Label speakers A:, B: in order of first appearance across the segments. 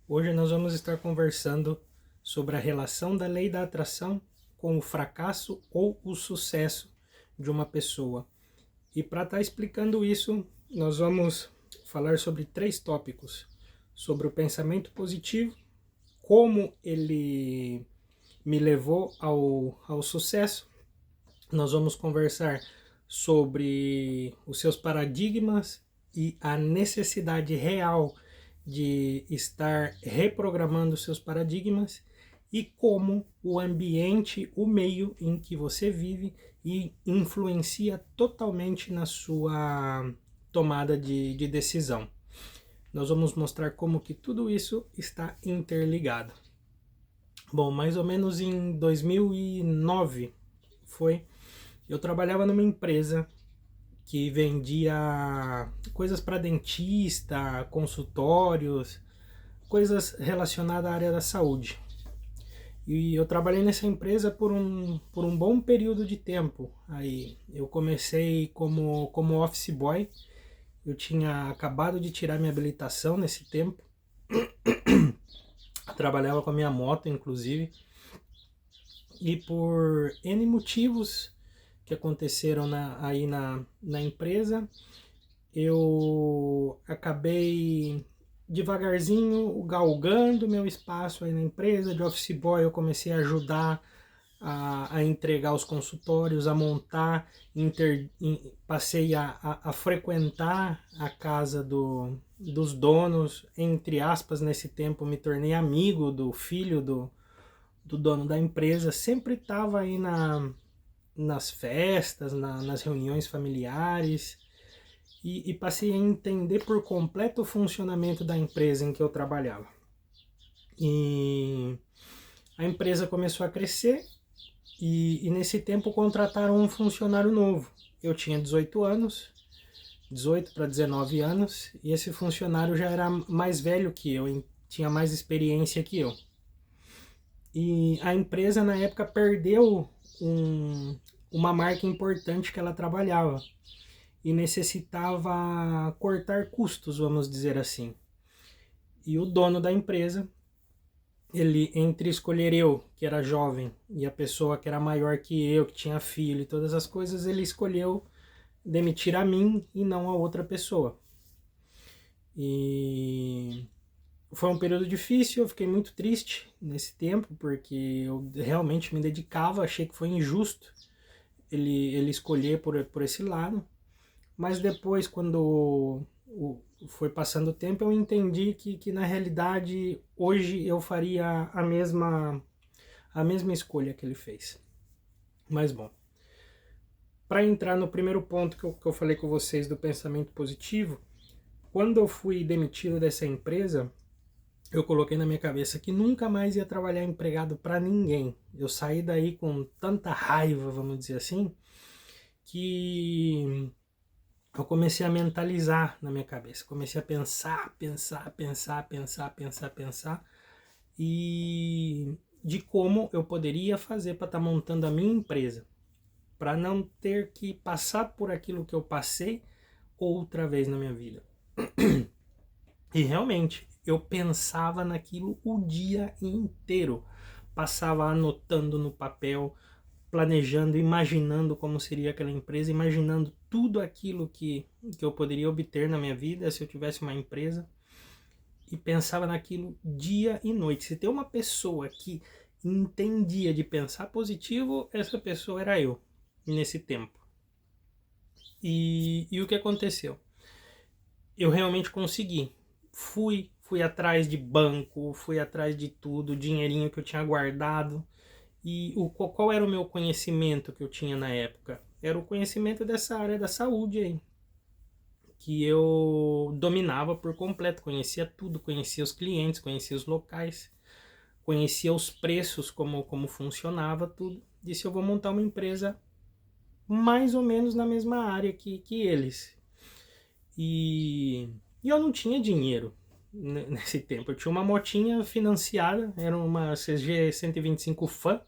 A: Hoje nós vamos estar conversando sobre a relação da lei da atração com o fracasso ou o sucesso de uma pessoa. E para estar explicando isso, nós vamos falar sobre três tópicos: sobre o pensamento positivo, como ele me levou ao sucesso. Nós vamos conversar sobre os seus paradigmas e a necessidade real de estar reprogramando seus paradigmas e como o ambiente, o meio em que você vive influencia totalmente na sua tomada de decisão. Nós vamos mostrar como que tudo isso está interligado. Bom, mais ou menos em 2009 foi, eu trabalhava numa empresa que vendia coisas para dentista, consultórios, coisas relacionadas à área da saúde. E eu trabalhei nessa empresa por um bom período de tempo. Aí eu comecei como office boy. Eu tinha acabado de tirar minha habilitação nesse tempo. Trabalhava com a minha moto, inclusive. E por N motivos que aconteceram na empresa, eu acabei devagarzinho galgando meu espaço aí na empresa. De office boy eu comecei a ajudar a entregar os consultórios, a montar, passei a frequentar a casa dos donos, entre aspas. Nesse tempo me tornei amigo do filho do dono da empresa, sempre estava aí nas festas, nas reuniões familiares, e passei a entender por completo o funcionamento da empresa em que eu trabalhava. E a empresa começou a crescer e nesse tempo contrataram um funcionário novo. Eu tinha 18 anos, 18 para 19 anos, e esse funcionário já era mais velho que eu, tinha mais experiência que eu. E a empresa na época perdeu uma marca importante que ela trabalhava e necessitava cortar custos, vamos dizer assim. E o dono da empresa, ele, entre escolher eu, que era jovem, e a pessoa que era maior que eu, que tinha filho e todas as coisas, ele escolheu demitir a mim e não a outra pessoa. E foi um período difícil, eu fiquei muito triste nesse tempo, porque eu realmente me dedicava, achei que foi injusto ele escolher por esse lado. Mas depois, quando foi passando o tempo, eu entendi que na realidade hoje eu faria a mesma escolha que ele fez. Mas bom, para entrar no primeiro ponto que eu falei com vocês do pensamento positivo, quando eu fui demitido dessa empresa, eu coloquei na minha cabeça que nunca mais ia trabalhar empregado para ninguém. Eu saí daí com tanta raiva, vamos dizer assim, que eu comecei a mentalizar na minha cabeça, comecei a pensar e de como eu poderia fazer para estar montando a minha empresa, para não ter que passar por aquilo que eu passei outra vez na minha vida. E realmente, eu pensava naquilo o dia inteiro, passava anotando no papel, planejando, imaginando como seria aquela empresa, imaginando tudo aquilo que eu poderia obter na minha vida se eu tivesse uma empresa, e pensava naquilo dia e noite. Se tem uma pessoa que entendia de pensar positivo, essa pessoa era eu, nesse tempo. E o que aconteceu? Eu realmente consegui. Fui atrás de banco, fui atrás de tudo, dinheirinho que eu tinha guardado. E qual era o meu conhecimento que eu tinha na época? Era o conhecimento dessa área da saúde aí, que eu dominava por completo, conhecia tudo, conhecia os clientes, conhecia os locais, conhecia os preços, como funcionava tudo. Disse, eu vou montar uma empresa mais ou menos na mesma área que eles. E eu não tinha dinheiro nesse tempo. Eu tinha uma motinha financiada, era uma CG 125 Fan,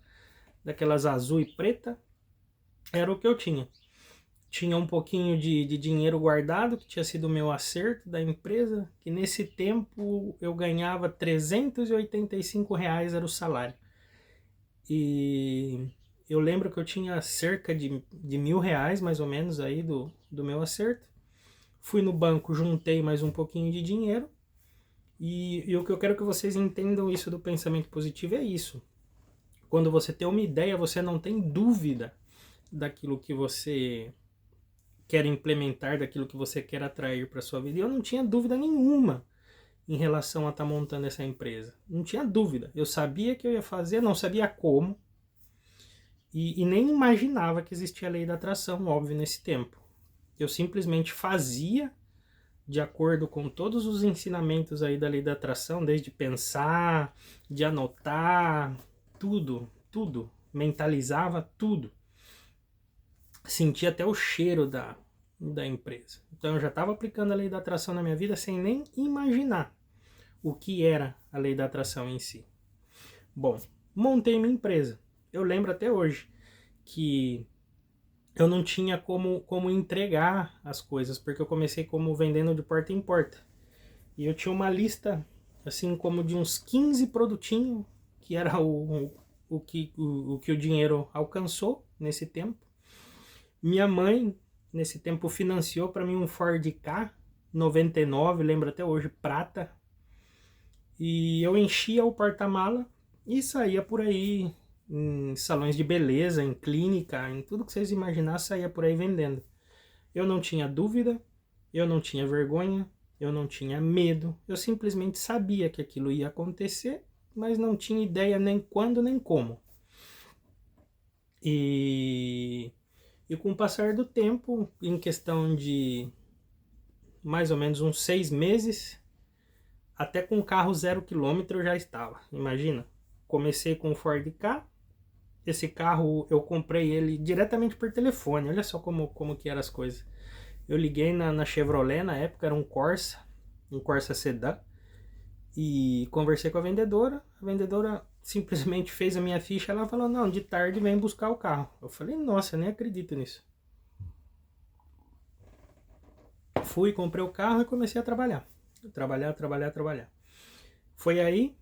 A: daquelas azul e preta, era o que eu tinha. tinha um pouquinho de dinheiro guardado, que tinha sido o meu acerto da empresa, que nesse tempo eu ganhava R$ 385, era o salário. E eu lembro que eu tinha cerca de R$ 1.000, mais ou menos, aí do meu acerto. Fui no banco, juntei mais um pouquinho de dinheiro. E o que eu quero que vocês entendam isso do pensamento positivo é isso. Quando você tem uma ideia, você não tem dúvida daquilo que você quer implementar, daquilo que você quer atrair para sua vida. E eu não tinha dúvida nenhuma em relação a estar montando essa empresa. Não tinha dúvida. Eu sabia que eu ia fazer, não sabia como. E nem imaginava que existia a lei da atração, óbvio, nesse tempo. Eu simplesmente fazia de acordo com todos os ensinamentos aí da lei da atração, desde pensar, de anotar, tudo. Mentalizava tudo. Sentia até o cheiro da empresa. Então eu já estava aplicando a lei da atração na minha vida sem nem imaginar o que era a lei da atração em si. Bom, montei minha empresa. Eu lembro até hoje que eu não tinha como entregar as coisas, porque eu comecei como vendendo de porta em porta. E eu tinha uma lista, assim, como de uns 15 produtinhos, que era o que o dinheiro alcançou nesse tempo. Minha mãe, nesse tempo, financiou para mim um Ford Ka 99, lembro até hoje, prata. E eu enchia o porta-mala e saía por aí em salões de beleza, em clínica, em tudo que vocês imaginar, saía por aí vendendo. Eu não tinha dúvida, eu não tinha vergonha, eu não tinha medo, eu simplesmente sabia que aquilo ia acontecer, mas não tinha ideia nem quando nem como. E com o passar do tempo, em questão de mais ou menos uns 6 meses, até com o carro 0 km eu já estava. Imagina, comecei com o Ford Ka. Esse carro eu comprei ele diretamente por telefone. Olha só como que eram as coisas. Eu liguei na Chevrolet, na época era um Corsa Sedã, e conversei com a vendedora. A vendedora simplesmente fez a minha ficha. Ela falou: não, de tarde vem buscar o carro. Eu falei: nossa, eu nem acredito nisso. Fui, comprei o carro e comecei a trabalhar. Trabalhar. Foi aí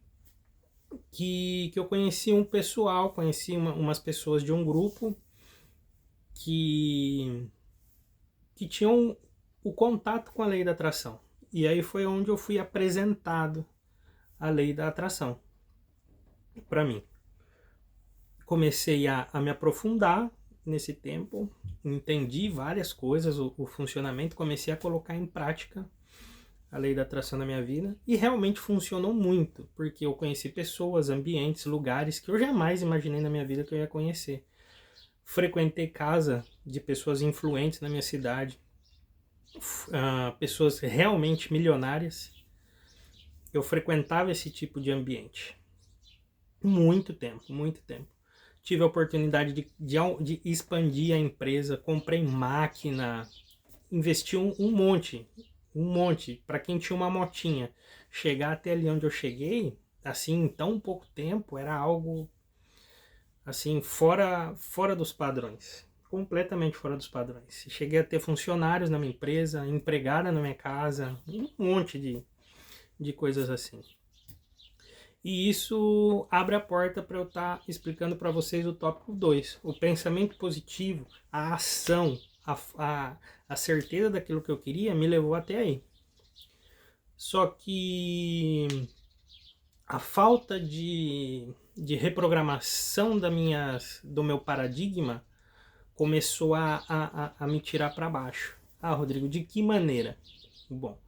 A: que eu conheci um pessoal, conheci umas pessoas de um grupo que tinham o contato com a lei da atração. E aí foi onde eu fui apresentado a lei da atração para mim. Comecei a me aprofundar nesse tempo, entendi várias coisas, o funcionamento, comecei a colocar em prática a lei da atração na minha vida e realmente funcionou muito, porque eu conheci pessoas, ambientes, lugares que eu jamais imaginei na minha vida que eu ia conhecer. Frequentei casa de pessoas influentes na minha cidade, pessoas realmente milionárias. Eu frequentava esse tipo de ambiente. Muito tempo. Tive a oportunidade de expandir a empresa, comprei máquina, investi um monte. Para quem tinha uma motinha. Chegar até ali onde eu cheguei, assim, em tão pouco tempo, era algo, assim, fora dos padrões. Completamente fora dos padrões. Cheguei a ter funcionários na minha empresa, empregada na minha casa, um monte de coisas assim. E isso abre a porta para eu estar explicando para vocês o tópico 2. O pensamento positivo, a ação, a certeza daquilo que eu queria me levou até aí. Só que a falta de reprogramação do meu paradigma começou a me tirar para baixo. Ah, Rodrigo, de que maneira? Bom,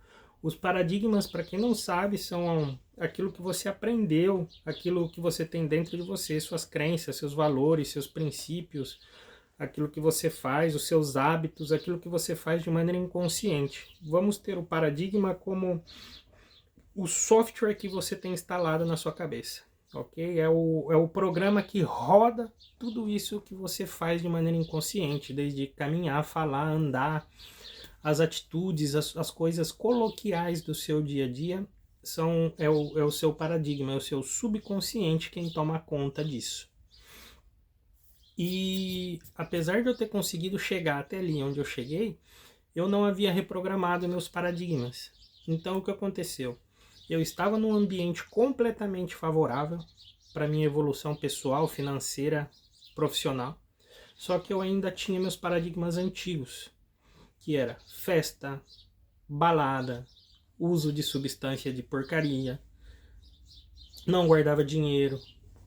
A: os paradigmas, para quem não sabe, são aquilo que você aprendeu, aquilo que você tem dentro de você, suas crenças, seus valores, seus princípios, aquilo que você faz, os seus hábitos, aquilo que você faz de maneira inconsciente. Vamos ter o paradigma como o software que você tem instalado na sua cabeça, ok? É o programa que roda tudo isso que você faz de maneira inconsciente, desde caminhar, falar, andar, as atitudes, as coisas coloquiais do seu dia a dia é o seu paradigma, é o seu subconsciente quem toma conta disso. E apesar de eu ter conseguido chegar até ali onde eu cheguei, eu não havia reprogramado meus paradigmas. Então o que aconteceu? Eu estava num ambiente completamente favorável para minha evolução pessoal, financeira, profissional. Só que eu ainda tinha meus paradigmas antigos, que era festa, balada, uso de substância de porcaria, não guardava dinheiro,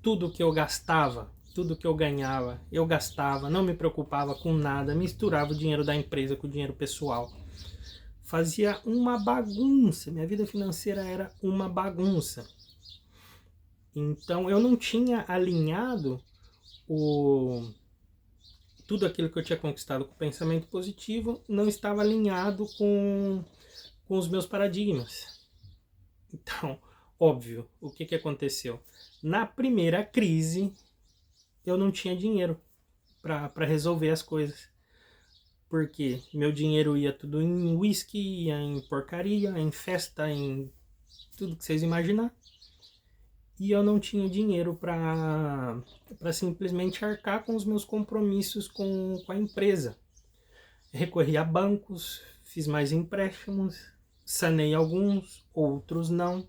A: tudo que eu gastava, tudo que eu ganhava, eu gastava, não me preocupava com nada, misturava o dinheiro da empresa com o dinheiro pessoal. Fazia uma bagunça, minha vida financeira era uma bagunça. Então eu não tinha alinhado o tudo aquilo que eu tinha conquistado com pensamento positivo, não estava alinhado com os meus paradigmas. Então, óbvio, o que aconteceu? Na primeira crise, eu não tinha dinheiro para resolver as coisas. Porque meu dinheiro ia tudo em whisky, ia em porcaria, em festa, em tudo que vocês imaginar. E eu não tinha dinheiro para simplesmente arcar com os meus compromissos com a empresa. Recorri a bancos, fiz mais empréstimos, sanei alguns, outros não.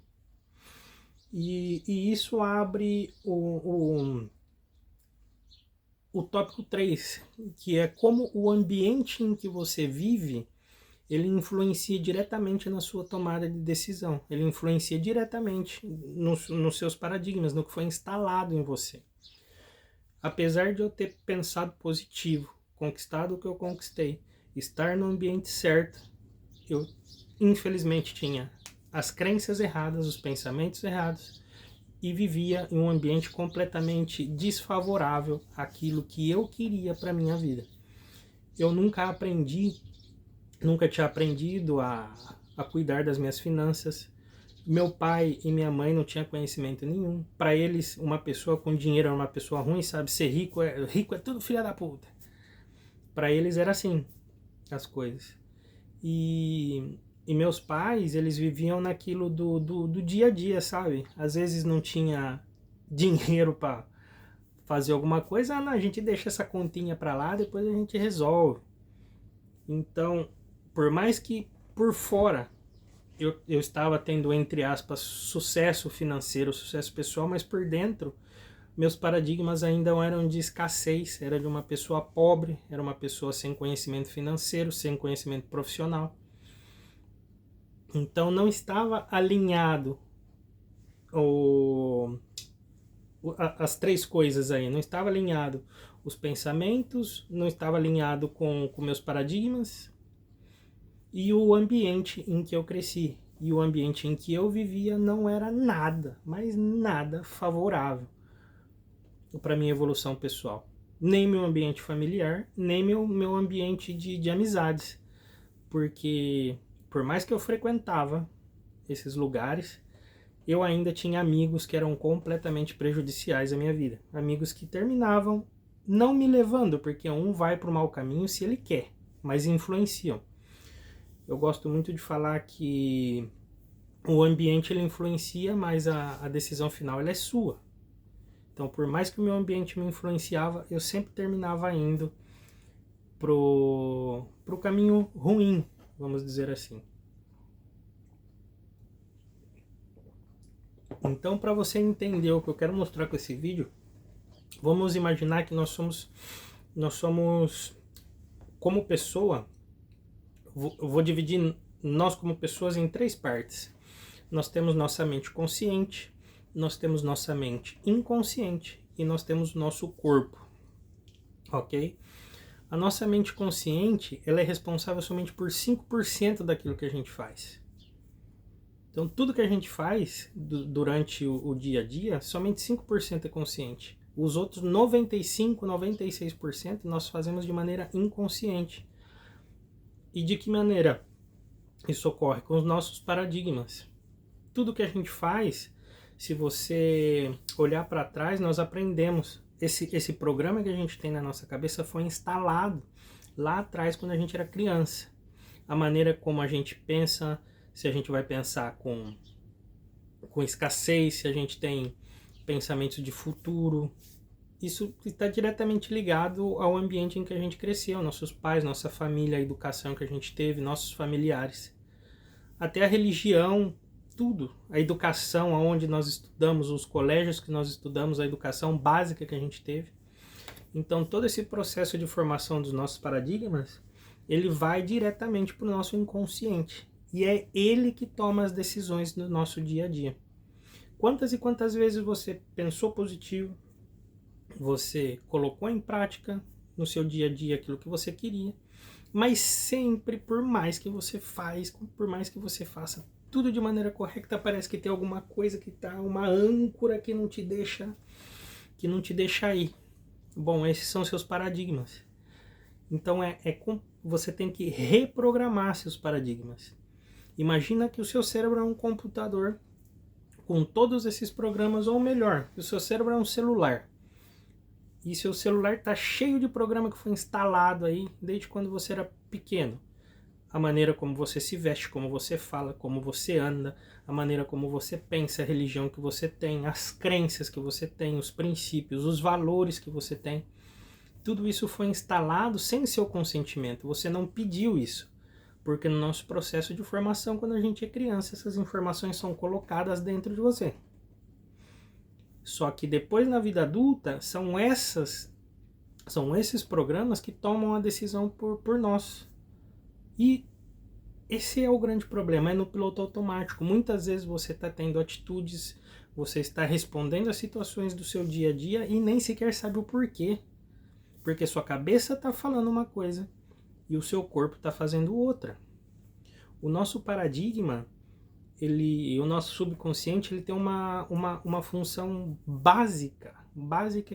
A: E isso abre o tópico 3, que é como o ambiente em que você vive, ele influencia diretamente na sua tomada de decisão. Ele influencia diretamente nos seus paradigmas, no que foi instalado em você. Apesar de eu ter pensado positivo, conquistado o que eu conquistei, estar no ambiente certo, eu infelizmente tinha as crenças erradas, os pensamentos errados, e vivia em um ambiente completamente desfavorável àquilo que eu queria para minha vida. Eu nunca tinha aprendido a cuidar das minhas finanças. Meu pai e minha mãe não tinham conhecimento nenhum. Para eles, uma pessoa com dinheiro era uma pessoa ruim, sabe? Ser rico é tudo filha da puta. Para eles era assim as coisas. E meus pais, eles viviam naquilo do dia a dia, sabe? Às vezes não tinha dinheiro para fazer alguma coisa, não, a gente deixa essa continha para lá, depois a gente resolve. Então, por mais que por fora eu estava tendo, entre aspas, sucesso financeiro, sucesso pessoal, mas por dentro meus paradigmas ainda eram de escassez, era de uma pessoa pobre, era uma pessoa sem conhecimento financeiro, sem conhecimento profissional. Então não estava alinhado as três coisas aí, não estava alinhado os pensamentos, não estava alinhado com meus paradigmas e o ambiente em que eu cresci. E o ambiente em que eu vivia não era nada, mas nada favorável para minha evolução pessoal. Nem meu ambiente familiar, nem meu ambiente de amizades. Porque por mais que eu frequentava esses lugares, eu ainda tinha amigos que eram completamente prejudiciais à minha vida. Amigos que terminavam não me levando, porque um vai para o mau caminho se ele quer, mas influenciam. Eu gosto muito de falar que o ambiente ele influencia, mas a decisão final ela é sua. Então, por mais que o meu ambiente me influenciava, eu sempre terminava indo pro caminho ruim, vamos dizer assim. Então, para você entender o que eu quero mostrar com esse vídeo, vamos imaginar que nós somos como pessoa, vou dividir nós como pessoas em três partes. Nós temos nossa mente consciente, nós temos nossa mente inconsciente e nós temos nosso corpo, ok? A nossa mente consciente, ela é responsável somente por 5% daquilo que a gente faz. Então, tudo que a gente faz durante o dia a dia, somente 5% é consciente. Os outros 95%, 96% nós fazemos de maneira inconsciente. E de que maneira isso ocorre? Com os nossos paradigmas. Tudo que a gente faz, se você olhar para trás, nós aprendemos. Esse programa que a gente tem na nossa cabeça foi instalado lá atrás, quando a gente era criança. A maneira como a gente pensa, se a gente vai pensar com escassez, se a gente tem pensamentos de futuro. isso está diretamente ligado ao ambiente em que a gente cresceu, nossos pais, nossa família, a educação que a gente teve, nossos familiares. Até a religião, tudo. A educação, aonde nós estudamos, os colégios que nós estudamos, a educação básica que a gente teve. Então, todo esse processo de formação dos nossos paradigmas, ele vai diretamente para o nosso inconsciente. E é ele que toma as decisões no nosso dia a dia. Quantas e quantas vezes você pensou positivo, você colocou em prática no seu dia a dia aquilo que você queria, mas sempre, por mais que você faça tudo de maneira correta, parece que tem alguma coisa que tá, uma âncora que não te deixa ir. Bom, esses são seus paradigmas. Então você tem que reprogramar seus paradigmas. Imagina que o seu cérebro é um computador com todos esses programas, ou melhor, que o seu cérebro é um celular. E seu celular está cheio de programa que foi instalado aí desde quando você era pequeno. A maneira como você se veste, como você fala, como você anda, a maneira como você pensa, a religião que você tem, as crenças que você tem, os princípios, os valores que você tem. Tudo isso foi instalado sem seu consentimento. Você não pediu isso. Porque no nosso processo de formação, quando a gente é criança, essas informações são colocadas dentro de você. Só que depois, na vida adulta, são esses programas que tomam a decisão por nós. E esse é o grande problema, é no piloto automático. Muitas vezes você está tendo atitudes, você está respondendo às situações do seu dia a dia e nem sequer sabe o porquê. Porque sua cabeça está falando uma coisa e o seu corpo está fazendo outra. O nosso paradigma, o nosso subconsciente, ele tem uma função básica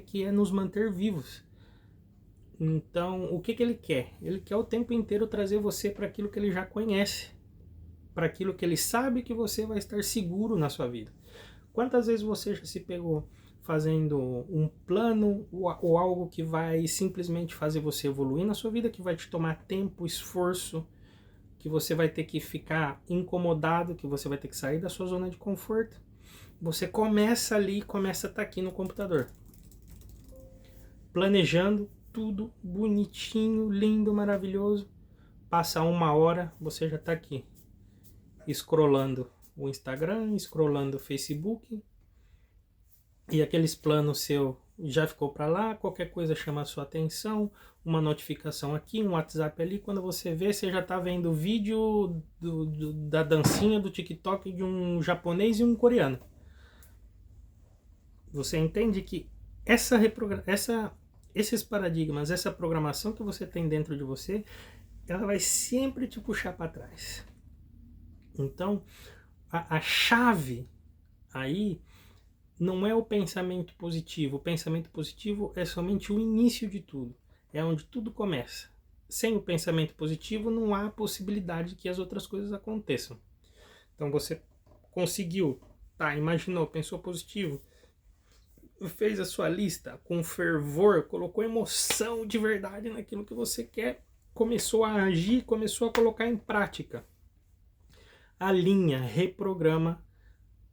A: que é nos manter vivos. Então, o que ele quer? Ele quer o tempo inteiro trazer você para aquilo que ele já conhece, para aquilo que ele sabe que você vai estar seguro na sua vida. Quantas vezes você já se pegou fazendo um plano ou algo que vai simplesmente fazer você evoluir na sua vida, que vai te tomar tempo, esforço, que você vai ter que ficar incomodado, que você vai ter que sair da sua zona de conforto. Você começa a estar aqui no computador, planejando tudo bonitinho, lindo, maravilhoso. Passa 1 hora, você já está aqui, scrollando o Instagram, scrollando o Facebook, e aqueles planos seu já ficou para lá, qualquer coisa chama a sua atenção, uma notificação aqui, um WhatsApp ali, quando você vê, você já está vendo o vídeo da dancinha do TikTok de um japonês e um coreano. Você entende que esses paradigmas, essa programação que você tem dentro de você, ela vai sempre te puxar para trás. Então, a chave aí não é o pensamento positivo. O pensamento positivo é somente o início de tudo. É onde tudo começa. Sem o pensamento positivo não há possibilidade que as outras coisas aconteçam. Então você conseguiu, imaginou, pensou positivo, fez a sua lista com fervor, colocou emoção de verdade naquilo que você quer, começou a agir, começou a colocar em prática. Alinha, reprograma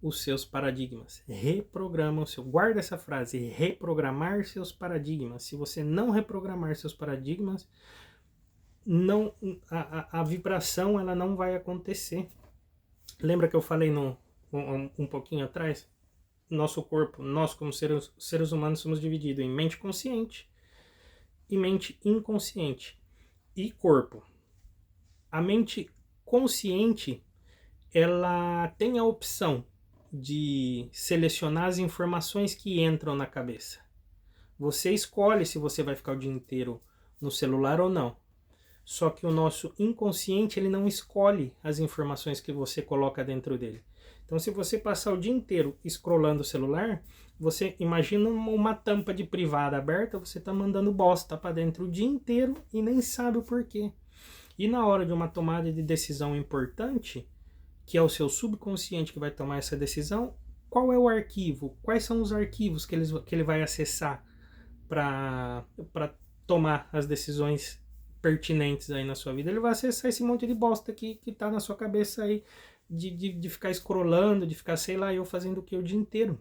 A: os seus paradigmas. Reprograma guarda essa frase, reprogramar seus paradigmas. Se você não reprogramar seus paradigmas, a vibração ela não vai acontecer. Lembra que eu falei um pouquinho atrás? Nosso corpo, nós como seres humanos somos divididos em mente consciente e mente inconsciente e corpo. A mente consciente, ela tem a opção de selecionar as informações que entram na cabeça. Você escolhe se você vai ficar o dia inteiro no celular ou não. Só que o nosso inconsciente, ele não escolhe as informações que você coloca dentro dele. Então, se você passar o dia inteiro scrollando o celular, você imagina uma tampa de privada aberta, você está mandando bosta para dentro o dia inteiro e nem sabe o porquê. E na hora de uma tomada de decisão importante, que é o seu subconsciente que vai tomar essa decisão, qual é o arquivo? Quais são os arquivos que ele vai acessar para tomar as decisões pertinentes aí na sua vida? Ele vai acessar esse monte de bosta que tá na sua cabeça aí, de ficar scrollando, de ficar, sei lá, eu fazendo o que o dia inteiro.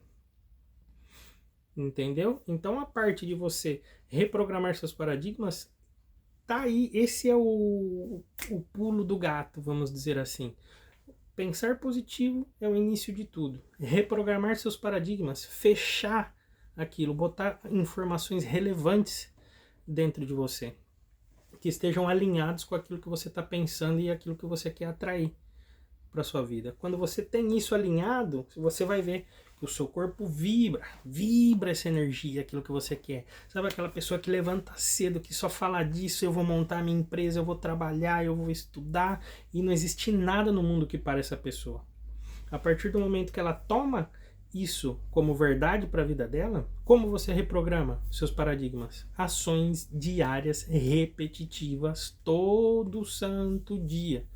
A: Entendeu? Então a parte de você reprogramar seus paradigmas tá aí. Esse é o pulo do gato, vamos dizer assim. Pensar positivo é o início de tudo. Reprogramar seus paradigmas, fechar aquilo, botar informações relevantes dentro de você, que estejam alinhados com aquilo que você está pensando e aquilo que você quer atrair para sua vida. Quando você tem isso alinhado, você vai ver que o seu corpo vibra essa energia, aquilo que você quer. Sabe aquela pessoa que levanta cedo, que só fala disso, eu vou montar a minha empresa, eu vou trabalhar, eu vou estudar, e não existe nada no mundo que pare essa pessoa. A partir do momento que ela toma isso como verdade para a vida dela, como você reprograma seus paradigmas? Ações diárias repetitivas todo santo dia.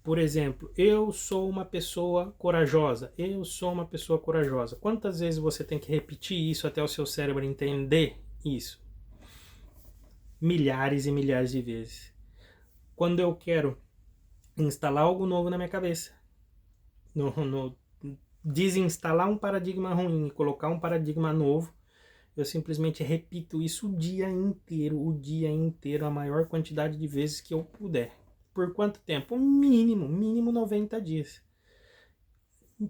A: Por exemplo, eu sou uma pessoa corajosa. Eu sou uma pessoa corajosa. Quantas vezes você tem que repetir isso até o seu cérebro entender isso? Milhares e milhares de vezes. Quando eu quero instalar algo novo na minha cabeça, desinstalar um paradigma ruim e colocar um paradigma novo, eu simplesmente repito isso o dia inteiro, a maior quantidade de vezes que eu puder. Por quanto tempo? Mínimo 90 dias.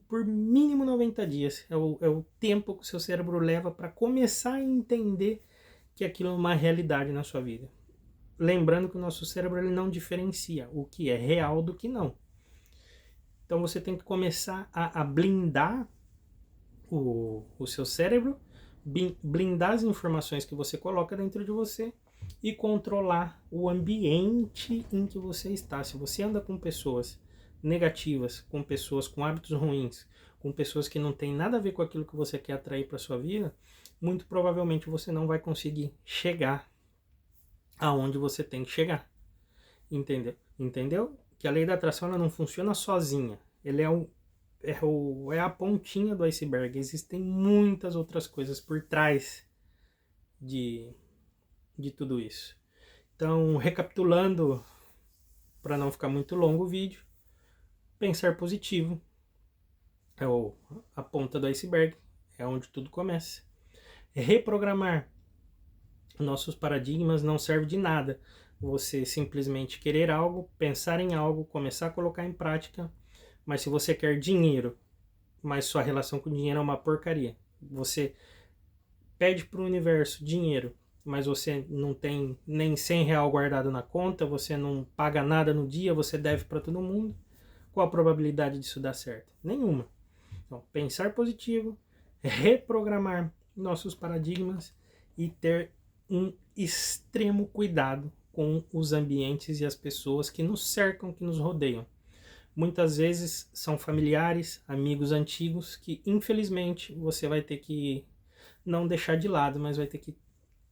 A: Por mínimo 90 dias. É o tempo que o seu cérebro leva para começar a entender que aquilo é uma realidade na sua vida. Lembrando que o nosso cérebro ele não diferencia o que é real do que não. Então você tem que começar a blindar o seu cérebro, blindar as informações que você coloca dentro de você e controlar o ambiente em que você está. Se você anda com pessoas negativas, com pessoas com hábitos ruins, com pessoas que não têm nada a ver com aquilo que você quer atrair para sua vida, muito provavelmente você não vai conseguir chegar aonde você tem que chegar. Entendeu? Que a lei da atração ela não funciona sozinha. Ele é a pontinha do iceberg. Existem muitas outras coisas por trás de tudo isso. Então, recapitulando, para não ficar muito longo o vídeo, pensar positivo é a ponta do iceberg, é onde tudo começa. Reprogramar nossos paradigmas não serve de nada. Você simplesmente querer algo, pensar em algo, começar a colocar em prática, mas se você quer dinheiro, mas sua relação com o dinheiro é uma porcaria, você pede para o universo dinheiro, mas você não tem nem 100 real guardado na conta, você não paga nada no dia, você deve para todo mundo, qual a probabilidade disso dar certo? Nenhuma. Então, pensar positivo, reprogramar nossos paradigmas e ter um extremo cuidado com os ambientes e as pessoas que nos cercam, que nos rodeiam. Muitas vezes são familiares, amigos antigos que infelizmente você vai ter que não deixar de lado, mas vai ter que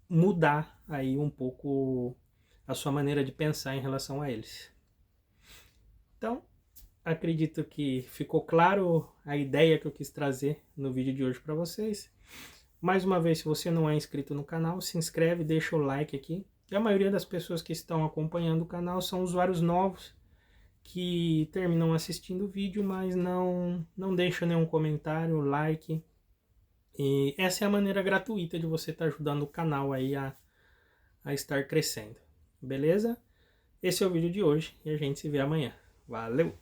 A: mudar aí um pouco a sua maneira de pensar em relação a eles. Então, acredito que ficou claro a ideia que eu quis trazer no vídeo de hoje para vocês. Mais uma vez, se você não é inscrito no canal, se inscreve, deixa o like aqui. E a maioria das pessoas que estão acompanhando o canal são usuários novos que terminam assistindo o vídeo, mas não deixam nenhum comentário, like. E essa é a maneira gratuita de você estar ajudando o canal aí a estar crescendo. Beleza? Esse é o vídeo de hoje e a gente se vê amanhã. Valeu!